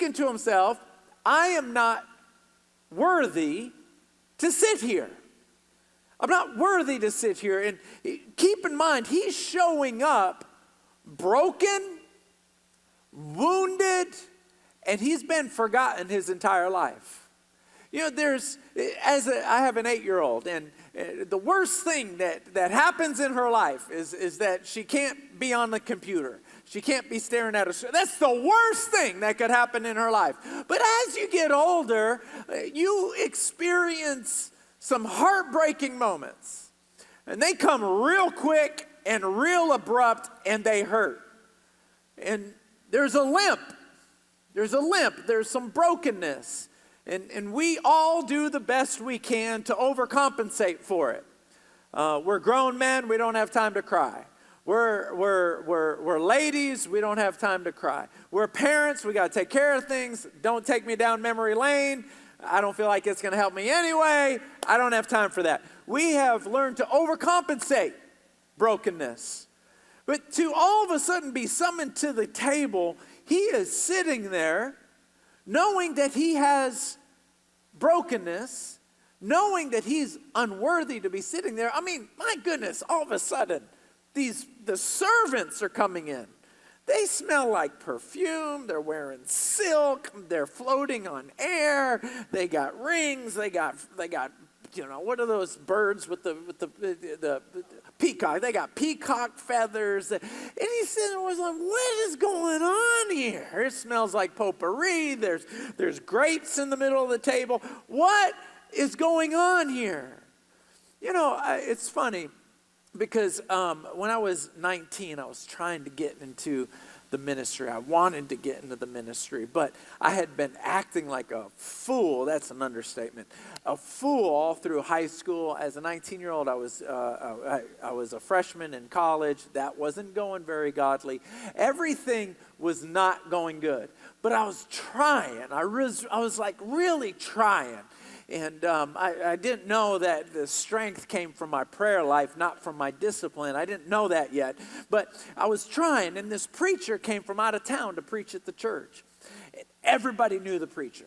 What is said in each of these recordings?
thinking to himself, I am not worthy to sit here. I'm not worthy to sit here. And keep in mind, he's showing up broken, wounded, and he's been forgotten his entire life. You know, I have an 8-year-old, and the worst thing that happens in her life is that she can't be on the computer. She can't be staring at her. That's the worst thing that could happen in her life. But as you get older, you experience some heartbreaking moments. And they come real quick and real abrupt, and they hurt. And there's a limp. There's some brokenness. And we all do the best we can to overcompensate for it. We're grown men. We don't have time to cry. We're ladies. We don't have time to cry. We're parents. We got to take care of things. Don't take me down memory lane. I don't feel like it's going to help me anyway. I don't have time for that. We have learned to overcompensate brokenness. But to all of a sudden be summoned to the table, he is sitting there knowing that he has brokenness, knowing that he's unworthy to be sitting there. I mean, my goodness, all of a sudden, the servants are coming in. They smell like perfume. They're wearing silk. They're floating on air. They got rings. They got what are those birds with the peacock? They got peacock feathers. And he said, was like, what is going on here? It smells like potpourri. There's grapes in the middle of the table. What is going on here? You know, it's funny because when I was 19, I was trying to get into the ministry. I wanted to get into the ministry, but I had been acting like a fool. That's an understatement. A fool all through high school. As a 19-year-old, I was a freshman in college. That wasn't going very godly. Everything was not going good, but I was trying. I was like really trying. And I didn't know that the strength came from my prayer life, not from my discipline. I didn't know that yet. But I was trying, and this preacher came from out of town to preach at the church. And everybody knew the preacher.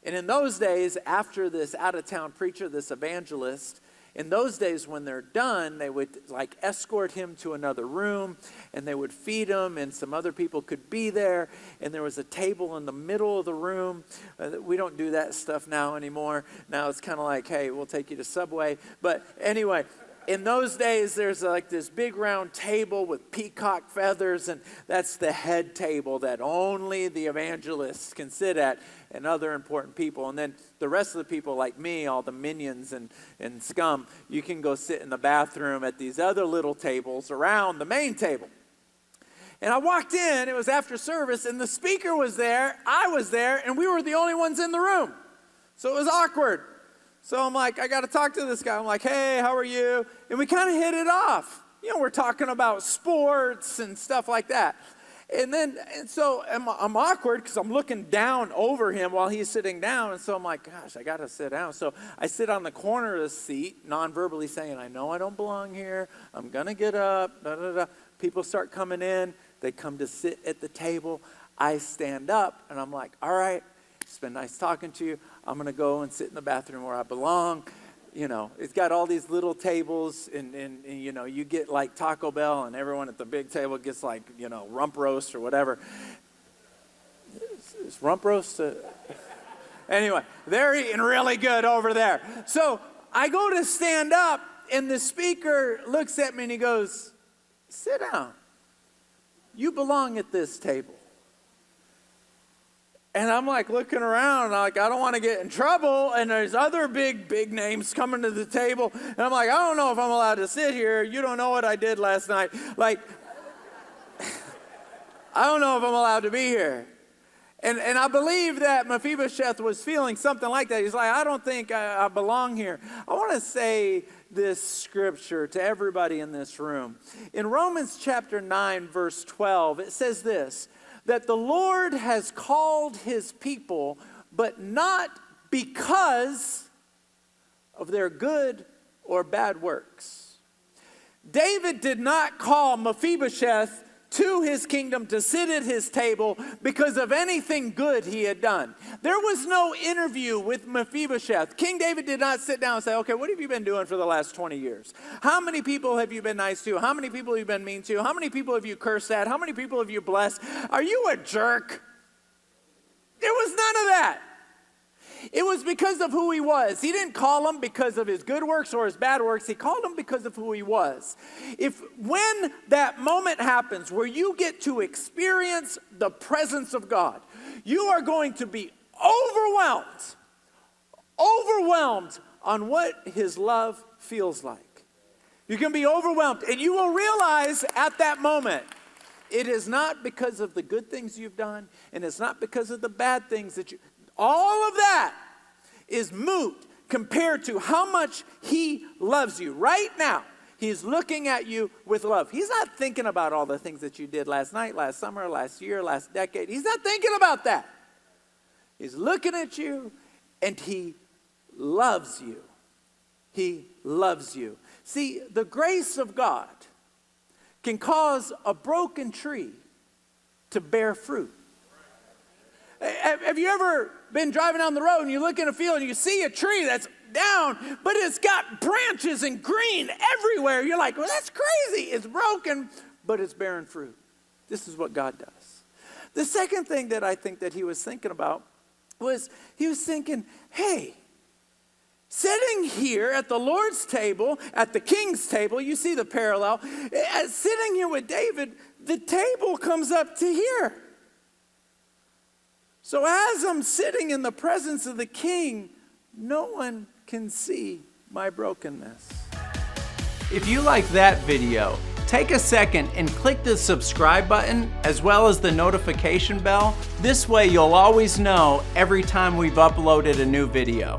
And in those days, after this out-of-town preacher, this evangelist, in those days when they're done, they would like escort him to another room, and they would feed him, and some other people could be there, and there was a table in the middle of the room. We don't do that stuff now anymore. Now it's kind of like, hey, we'll take you to Subway. But anyway, in those days, there's like this big round table with peacock feathers, and that's the head table that only the evangelists can sit at and other important people. And then the rest of the people like me, all the minions and scum, you can go sit in the bathroom at these other little tables around the main table. And I walked in, it was after service, and the speaker was there, I was there, and we were the only ones in the room. So it was awkward. So I'm like, I got to talk to this guy. I'm like, hey, how are you? And we kind of hit it off. You know, we're talking about sports and stuff like that. And so I'm awkward because I'm looking down over him while he's sitting down. And so I'm like, gosh, I got to sit down. So I sit on the corner of the seat, non-verbally saying, I know I don't belong here. I'm going to get up. Da, da, da. People start coming in. They come to sit at the table. I stand up, and I'm like, all right, it's been nice talking to you. I'm going to go and sit in the bathroom where I belong. You know, it's got all these little tables, and you know, you get like Taco Bell, and everyone at the big table gets like, you know, rump roast or whatever. Is rump roast? Anyway, they're eating really good over there. So I go to stand up, and the speaker looks at me and he goes, sit down. You belong at this table. And I'm like looking around, like I don't want to get in trouble. And there's other big names coming to the table. And I'm like, I don't know if I'm allowed to sit here. You don't know what I did last night. Like, I don't know if I'm allowed to be here. And I believe that Mephibosheth was feeling something like that. He's like, I don't think I belong here. I want to say this scripture to everybody in this room. In Romans chapter 9, verse 12, it says this, that the Lord has called his people, but not because of their good or bad works. David did not call Mephibosheth to his kingdom to sit at his table because of anything good he had done. There was no interview with Mephibosheth. King David did not sit down and say, okay, what have you been doing for the last 20 years? How many people have you been nice to? How many people have you been mean to? How many people have you cursed at? How many people have you blessed? Are you a jerk? There was none of that. It was because of who he was. He didn't call him because of his good works or his bad works. He called him because of who he was. When that moment happens where you get to experience the presence of God, you are going to be overwhelmed on what his love feels like. You can be overwhelmed, and you will realize at that moment, it is not because of the good things you've done, and it's not because of the bad things that all of that is moot compared to how much he loves you. Right now, he's looking at you with love. He's not thinking about all the things that you did last night, last summer, last year, last decade. He's not thinking about that. He's looking at you, and he loves you. He loves you. See, the grace of God can cause a broken tree to bear fruit. Have you ever been driving down the road and you look in a field and you see a tree that's down, but it's got branches and green everywhere? You're like, well, that's crazy. It's broken, but it's bearing fruit. This is what God does. The second thing that I think that he was thinking about was he was thinking, hey, sitting here at the Lord's table, at the king's table, you see the parallel, sitting here with David, the table comes up to here. So as I'm sitting in the presence of the king, no one can see my brokenness. If you like that video, take a second and click the subscribe button as well as the notification bell. This way you'll always know every time we've uploaded a new video.